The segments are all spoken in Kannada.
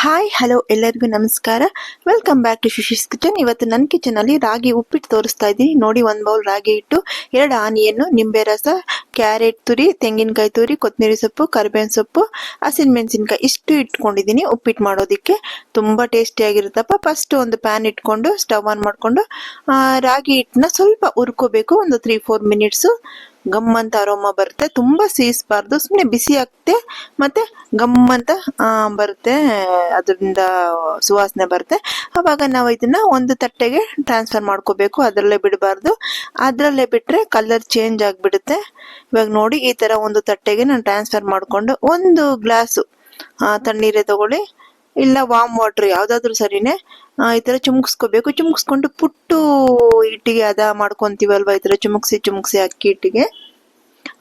ಹಾಯ್ ಹಲೋ ಎಲ್ಲರಿಗೂ ನಮಸ್ಕಾರ. Welcome back to Shishi's kitchen. ಇವತ್ತು ನನ್ನ ಕಿಚನಲ್ಲಿ ರಾಗಿ ಉಪ್ಪಿಟ್ಟು ತೋರಿಸ್ತಾ ಇದ್ದೀನಿ. ನೋಡಿ, 1 ಬೌಲ್ ರಾಗಿ ಹಿಟ್ಟು, 2 ಆನಿಯನ್ನು, ನಿಂಬೆ ರಸ, ಕ್ಯಾರೆಟ್ ತುರಿ, ತೆಂಗಿನಕಾಯಿ ತುರಿ, ಕೊತ್ತಂಬರಿ ಸೊಪ್ಪು, ಕರಿಬೇವಿನ ಸೊಪ್ಪು, ಹಸಿಮೆಣಸಿನಕಾಯಿ ಇಷ್ಟು ಇಟ್ಕೊಂಡಿದ್ದೀನಿ ಉಪ್ಪಿಟ್ಟು ಮಾಡೋದಕ್ಕೆ. ತುಂಬ ಟೇಸ್ಟಿಯಾಗಿರುತ್ತಪ್ಪ. ಫಸ್ಟ್ ಒಂದು ಪ್ಯಾನ್ ಇಟ್ಕೊಂಡು ಸ್ಟವ್ ಆನ್ ಮಾಡಿಕೊಂಡು ರಾಗಿ ಹಿಟ್ಟನ್ನ ಸ್ವಲ್ಪ ಹುರ್ಕೋಬೇಕು. ಒಂದು 3-4 ಮಿನಿಟ್ಸು. ಗಮ್ಮಂತ ಅರೋಮ ಬರುತ್ತೆ. ತುಂಬ ಸೀಸ್ಬಾರ್ದು, ಸುಮ್ಮನೆ ಬಿಸಿ ಆಗ್ತೆ ಮತ್ತೆ ಗಮ್ಮಂತ ಬರುತ್ತೆ, ಅದರಿಂದ ಸುವಾಸನೆ ಬರುತ್ತೆ. ಅವಾಗ ನಾವು ಇದನ್ನ ಒಂದು ತಟ್ಟೆಗೆ ಟ್ರಾನ್ಸ್ಫರ್ ಮಾಡ್ಕೋಬೇಕು. ಅದರಲ್ಲೇ ಬಿಡಬಾರ್ದು, ಅದರಲ್ಲೇ ಬಿಟ್ರೆ ಕಲರ್ ಚೇಂಜ್ ಆಗಿಬಿಡುತ್ತೆ. ಇವಾಗ ನೋಡಿ, ಈ ತರ ಒಂದು ತಟ್ಟೆಗೆ ನಾನು ಟ್ರಾನ್ಸ್ಫರ್ ಮಾಡ್ಕೊಂಡು, ಒಂದು ಗ್ಲಾಸು ತಣ್ಣೀರೇ ತಗೊಳ್ಳಿ, ಇಲ್ಲ ವಾಮ್ ವಾಟರ್ ಯಾವ್ದಾದ್ರು ಸರಿನೇ. ಈ ತರ ಚುಮ್ಕಿಸ್ಕೋಬೇಕು. ಚುಮ್ಕಿಸ್ಕೊಂಡು ಪುಟ್ಟು ಹಿಟ್ಟಿಗೆ ಅದ ಮಾಡ್ಕೊಂತೀವಲ್ವಾ, ಈ ತರ ಚುಮ್ಕಿಸಿ ಅಕ್ಕಿ ಹಿಟ್ಟಿಗೆ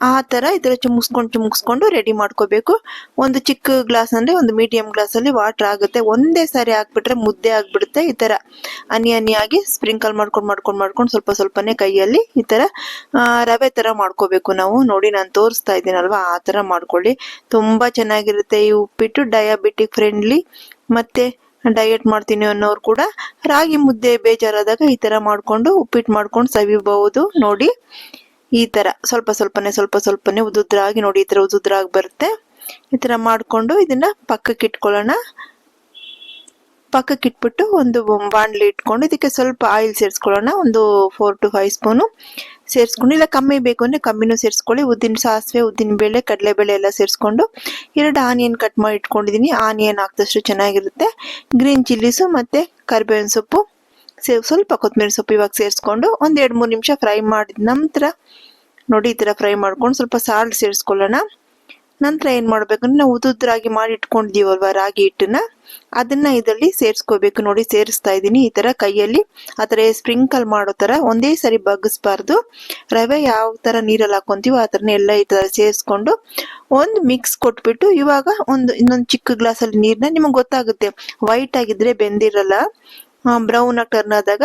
ಆ ತರ ಈ ತರ ಚುಮ್ಕಿಸ್ಕೊಂಡು ರೆಡಿ ಮಾಡ್ಕೋಬೇಕು. ಒಂದು ಚಿಕ್ಕ ಗ್ಲಾಸ್ ಅಂದ್ರೆ ಒಂದು ಮೀಡಿಯಂ ಗ್ಲಾಸ್ ಅಲ್ಲಿ ವಾಟರ್ ಆಗುತ್ತೆ. ಒಂದೇ ಸಾರಿ ಹಾಕ್ಬಿಟ್ರೆ ಮುದ್ದೆ ಆಗ್ಬಿಡುತ್ತೆ. ಈ ತರ ಹನಿಯಾಗಿ ಸ್ಪ್ರಿಂಕಲ್ ಮಾಡ್ಕೊಂಡು ಸ್ವಲ್ಪ ಸ್ವಲ್ಪನೇ ಕೈಯಲ್ಲಿ ಈ ತರ ರವೆ ತರ ಮಾಡ್ಕೋಬೇಕು ನಾವು. ನೋಡಿ, ನಾನು ತೋರಿಸ್ತಾ ಇದ್ದೀನಲ್ವಾ, ಆ ತರ ಮಾಡ್ಕೊಳ್ಳಿ. ತುಂಬಾ ಚೆನ್ನಾಗಿರುತ್ತೆ ಈ ಉಪ್ಪಿಟ್ಟು. ಡಯಾಬಿಟಿಕ್ ಫ್ರೆಂಡ್ಲಿ, ಮತ್ತೆ ಡಯಟ್ ಮಾಡ್ತೀನಿ ಅನ್ನೋರು ಕೂಡ ರಾಗಿ ಮುದ್ದೆ ಬೇಜಾರಾದಾಗ ಈ ತರ ಮಾಡ್ಕೊಂಡು ಉಪ್ಪಿಟ್ಟು ಮಾಡ್ಕೊಂಡು ಸವಿಬಹುದು. ನೋಡಿ, ಈ ತರ ಸ್ವಲ್ಪ ಸ್ವಲ್ಪನೇ ಉದುದ್ರಾಗಿ, ನೋಡಿ ಈ ತರ ಉದುದ್ರಾಗಿ ಬರುತ್ತೆ. ಈ ತರ ಮಾಡ್ಕೊಂಡು ಇದನ್ನ ಪಕ್ಕಕ್ಕೆ ಇಟ್ಕೊಳ್ಳೋಣ. ಪಕ್ಕಕ್ಕೆ ಇಟ್ಬಿಟ್ಟು ಒಂದು ಬಾಣಲಿ ಇಟ್ಕೊಂಡು ಇದಕ್ಕೆ ಸ್ವಲ್ಪ ಆಯಿಲ್ ಸೇರಿಸ್ಕೊಳ್ಳೋಣ. ಒಂದು 4 to 5 ಸ್ಪೂನು ಸೇರಿಸ್ಕೊಂಡು, ಇಲ್ಲ ಕಮ್ಮಿ ಬೇಕು ಅಂದ್ರೆ ಕಮ್ಮಿನೂ ಸೇರಿಸ್ಕೊಳ್ಳಿ. ಸಾಸಿವೆ, ಉದ್ದಿನ ಬೇಳೆ, ಕಡಲೆಬೇಳೆ ಎಲ್ಲ ಸೇರಿಸ್ಕೊಂಡು 2 ಆನಿಯನ್ ಕಟ್ ಮಾಡಿ ಇಟ್ಕೊಂಡಿದೀನಿ. ಆನಿಯನ್ ಹಾಕಿದಷ್ಟು ಚೆನ್ನಾಗಿರುತ್ತೆ. ಗ್ರೀನ್ ಚಿಲ್ಲೀಸು ಮತ್ತೆ ಕರಿಬೇವಿನ ಸೊಪ್ಪು, ಸ್ವಲ್ಪ ಕೊತ್ತಂಬರಿ ಸೊಪ್ಪು ಇವಾಗ ಸೇರಿಸ್ಕೊಂಡು ಒಂದ್ 2-3 ನಿಮಿಷ ಫ್ರೈ ಮಾಡಿದ ನಂತರ, ನೋಡಿ ಈ ತರ ಫ್ರೈ ಮಾಡ್ಕೊಂಡು ಸ್ವಲ್ಪ ಸಾಲ್ಟ್ ಸೇರಿಸ್ಕೊಳ್ಳೋಣ. ನಂತರ ಏನ್ ಮಾಡ್ಬೇಕಂದ್ರೆ, ನಾವು ಉದುದ್ರಾಗಿ ಮಾಡಿ ಇಟ್ಕೊಂಡಿದೀವಲ್ವಾ ರಾಗಿ ಹಿಟ್ಟನ್ನ, ಅದನ್ನ ಇದರಲ್ಲಿ ಸೇರಿಸ್ಕೋಬೇಕು. ನೋಡಿ, ಸೇರಿಸ್ತಾ ಇದೀನಿ ಈ ತರ ಕೈಯಲ್ಲಿ, ಆ ತರ ಸ್ಪ್ರಿಂಕಲ್ ಮಾಡೋ ತರ. ಒಂದೇ ಸರಿ ಬಗ್ಗಿಸ್ಬಾರ್ದು. ರವೆ ಯಾವ ತರ ನೀರಲ್ಲಿ ಹಾಕೊಂತೀವೋ ಆ ತರನೇ ಎಲ್ಲ ಈ ತರ ಸೇರಿಸ್ಕೊಂಡು ಒಂದು ಮಿಕ್ಸ್ ಕೊಟ್ಬಿಟ್ಟು, ಇವಾಗ ಇನ್ನೊಂದು ಚಿಕ್ಕ ಗ್ಲಾಸ್ ಅಲ್ಲಿ ನೀರ್ನ, ನಿಮಗೆ ಗೊತ್ತಾಗುತ್ತೆ ವೈಟ್ ಆಗಿದ್ರೆ ಬೆಂದಿರಲ್ಲ, ಬ್ರೌನ್ ಆಗಿ ಟರ್ನ್ ಆದಾಗ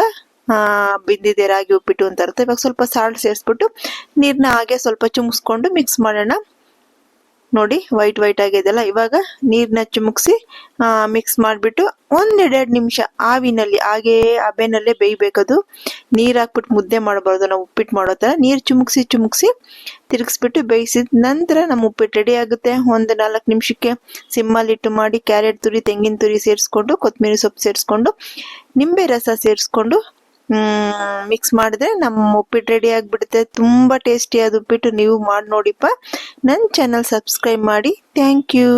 ಬೆಂದಿದೆ ರಾಗಿ ಉಪ್ಪಿಟ್ಟು ಅಂತ ಅರ್ಥ. ಇವಾಗ ಸ್ವಲ್ಪ ಸಾಲ್ಟ್ ಸೇರಿಸ್ಬಿಟ್ಟು ನೀರ್ನ ಹಾಗೆ ಸ್ವಲ್ಪ ಚುಮ್ಸ್ಕೊಂಡು ಮಿಕ್ಸ್ ಮಾಡೋಣ. ನೋಡಿ, ವೈಟ್ ಆಗಿದೆಲ್ಲ. ಇವಾಗ ನೀರ್ನ ಚುಮ್ಕ್ಸಿ ಮಿಕ್ಸ್ ಮಾಡ್ಬಿಟ್ಟು 1-2 ನಿಮಿಷ ಆವಿನಲ್ಲಿ ಹಾಗೇ ಹಬೆನಲ್ಲೇ ಬೇಯ್ಬೇಕದು. ನೀರ್ ಹಾಕ್ಬಿಟ್ಟು ಮುದ್ದೆ ಮಾಡಬಾರ್ದು ನಾವು ಉಪ್ಪಿಟ್ಟು ಮಾಡೋ ತರ. ನೀರ್ ಚುಮ್ಕ್ಸಿ ತಿರುಗಿಸ್ಬಿಟ್ಟು ಬೇಯಿಸಿದ ನಂತರ ನಮ್ಮ ಉಪ್ಪಿಟ್ಟು ರೆಡಿ ಆಗುತ್ತೆ. 1-4 ನಿಮಿಷಕ್ಕೆ ಸಿಮ್ಮಲ್ಲಿಟ್ಟು ಮಾಡಿ, ಕ್ಯಾರೆಟ್ ತುರಿ, ತೆಂಗಿನ ತುರಿ ಸೇರಿಸ್ಕೊಂಡು, ಕೊತ್ತಂಬರಿ ಸೊಪ್ಪು ಸೇರಿಸ್ಕೊಂಡು, ನಿಂಬೆ ರಸ ಸೇರಿಸ್ಕೊಂಡು ಮಿಕ್ಸ್ ಮಾಡಿದ್ರೆ ನಮ್ಮ ಉಪ್ಪಿಟ್ಟು ರೆಡಿ ಆಗ್ಬಿಡುತ್ತೆ. ತುಂಬಾ ಟೇಸ್ಟಿ ಆದ ಉಪ್ಪಿಟ್ಟು. ನೀವು ಮಾಡಿ ನೋಡಿಪ್ಪ. ನನ್ನ ಚಾನಲ್ ಸಬ್ಸ್ಕ್ರೈಬ್ ಮಾಡಿ. Thank you.